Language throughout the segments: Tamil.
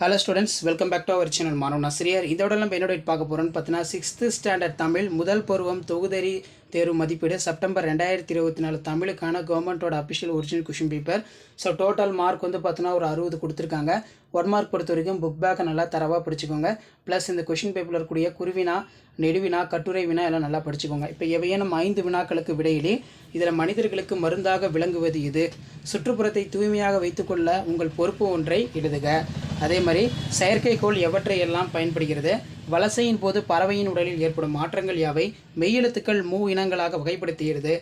Hello students, welcome back to our channel. மாணவன் ஆசிரியர். இதோட நம்ம என்னோட பார்க்க போகிறோன்னு பார்த்தீங்கன்னா 6th ஸ்டாண்டர்ட் தமிழ் முதல் பருவம் தொகுதறி தேர்வு மதிப்பீடு செப்டம்பர் 2024 தமிழுக்கான கவர்மெண்ட்டோட official original question paper. So total mark வந்து பார்த்தீங்கன்னா ஒரு 60 கொடுத்துருக்காங்க. 1 மார்க் பொறுத்த வரைக்கும் புக் பேக்கை நல்லா தரவாக படிச்சுக்கோங்க. ப்ளஸ் இந்த கொஷின் பேப்பரில் இருக்கக்கூடிய குருவினா, நெடுவினா, கட்டுரை வினா எல்லாம் நல்லா படிச்சுக்கோங்க. இப்போ எவையேனும் 5 வினாக்களுக்கு விடையிலே இதில் மனிதர்களுக்கு மருந்தாக விளங்குவது இது, சுற்றுப்புறத்தை தூய்மையாக வைத்துக்கொள்ள உங்கள் பொறுப்பு ஒன்றை எழுதுக. அதே மாதிரி செயற்கைக்கோள் எவற்றையெல்லாம் பயன்படுகிறது, வலசையின் போது பறவையின் உடலில் ஏற்படும் மாற்றங்கள் யாவை, மெய்யெழுத்துக்கள் இனங்களாக வகைப்படுத்துகிறது,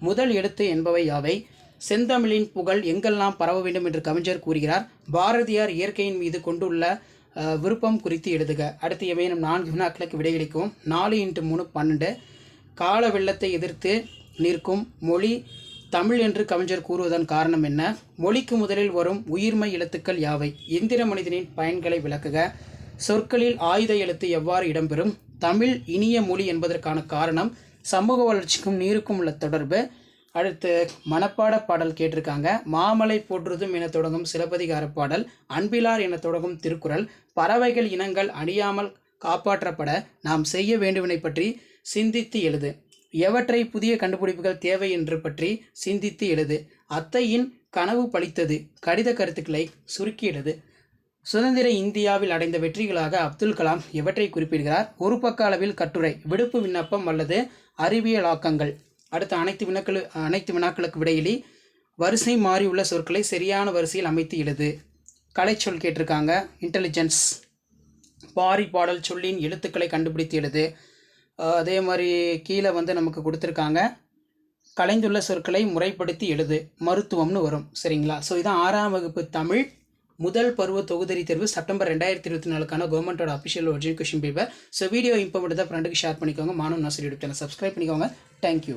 முதல் எழுத்து என்பவை யாவை, செந்தமிழின் புகழ் எங்கெல்லாம் பரவ வேண்டும் என்று கவிஞர் கூறுகிறார், பாரதியார் இயற்கையின் மீது கொண்டுள்ள விருப்பம் குறித்து எழுதுக. அடுத்து எவையேனும் 4 வினாக்களுக்கு விடையளிக்கும். 4x3 12. கால வெள்ளத்தை எதிர்த்து நிற்கும் மொழி தமிழ் என்று கவிஞர் கூறுவதன் காரணம் என்ன, மொழிக்கு முதலில் வரும் உயிர்மை எழுத்துக்கள் யாவை, எந்திர மனிதனின் பயன்களை விளக்குக, சொற்களில் ஆயுத எழுத்து எவ்வாறு இடம்பெறும், தமிழ் இனிய மொழி என்பதற்கான காரணம், சமூக வளர்ச்சிக்கும் நீருக்கும் உள்ள தொடர்பு. அடுத்து மனப்பாட பாடல் கேட்டிருக்காங்க. மாமலை போற்றுதும் என தொடங்கும் சிலப்பதிகார பாடல், அன்பிலார் என தொடங்கும் திருக்குறள், பறவைகள் இனங்கள் அழியாமல் காப்பாற்றப்பட நாம் செய்ய வேண்டுவனை பற்றி சிந்தித்து எழுது, எவற்றை புதிய கண்டுபிடிப்புகள் தேவை என்று பற்றி சிந்தித்து எழுது, அத்தையின் கனவு பலித்தது, கடித கருத்துக்களை சுருக்கி எழுது, சுதந்திர இந்தியாவில் அடைந்த வெற்றிகளாக அப்துல் கலாம் எவற்றை குறிப்பிடுகிறார், ஒரு பக்க அளவில் கட்டுரை, விடுப்பு விண்ணப்பம் அல்லது அறிவியலாக்கங்கள். அடுத்த அனைத்து வினாக்களுக்கு விடையிலி வரிசை மாறியுள்ள சொற்களை சரியான வரிசையில் அமைத்து எழுது. கலைச்சொல் கேட்டிருக்காங்க. இன்டெலிஜென்ஸ், பாரி பாடல் சொல்லின் எழுத்துக்களை கண்டுபிடித்து எழுது. அதே மாதிரி கீழே வந்து நமக்கு கொடுத்துருக்காங்க, கலைந்துள்ள சொற்களை முறைப்படுத்தி எழுது, மருத்துவம்னு வரும். சரிங்களா? ஸோ இதான் 6ஆம் வகுப்பு தமிழ் முதல் பருவ தொகுதறி தேர்வு செப்டம்பர் 2024 கவர்மெண்ட்டோட official original question paper. So video important தான் ஃப்ரெண்டுக்கு ஷேர் பண்ணிக்கோங்க. மாணவன் ஆசிரியர் யூடியூப் சேனல் சப்ஸ்கிரைப் பண்ணிக்கோங்க. தேங்க்யூ.